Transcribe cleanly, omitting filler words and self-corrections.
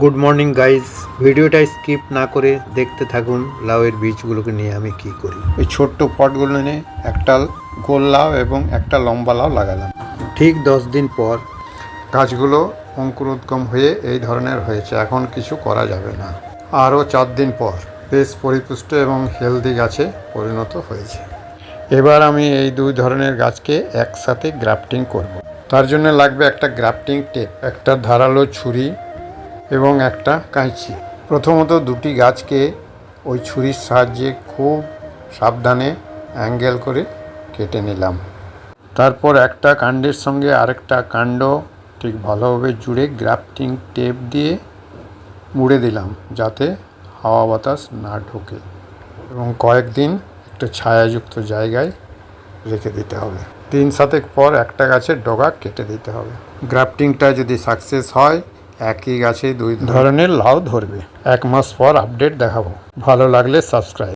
Good morning guys, ভিডিওটা skip না করে দেখতে থাকুন। লাউয়ের বীজগুলোকে নিয়ে আমি কি করি। এই ছোট্ট পটগুলো নিয়ে একটা গোল লাউ এবং একটা লম্বা লাউ লাগালাম। ঠিক 10 দিন পর গাছগুলো অঙ্কুরোদ্গম হয়ে এই ধরনের হয়েছে। এখন কিছু করা যাবে না। আরও 4 দিন পর বেশ পরিপুষ্ট এবং হেলদি গাছে পরিণত হয়েছে। এবার আমি এই দুই ধরনের গাছকে একসাথে গ্রাফটিং করব। তার জন্য লাগবে একটা গ্রাফটিং টেপ, একটা ধারালো ছুরি এবং একটা কাঁচি। প্রথমত দুটি গাছকে ওই ছুরির সাহায্যে খুব সাবধানে অ্যাঙ্গেল করে কেটে নিলাম। তারপর একটা কাণ্ডের সঙ্গে আরেকটা কাণ্ড ঠিক ভালোভাবে জুড়ে গ্রাফটিং টেপ দিয়ে মুড়ে দিলাম, যাতে হাওয়া বাতাস না ঢোকে, এবং কয়েকদিন একটা ছায়াযুক্ত জায়গায় রেখে দিতে হবে। 3-7 পর একটা গাছের ডগা কেটে দিতে হবে। গ্রাফটিংটা যদি সাকসেস হয়, একই গাছে দুই ধরনের লাউ ধরবে। 1 মাস পর আপডেট দেখাবো। ভালো লাগলে সাবস্ক্রাইব।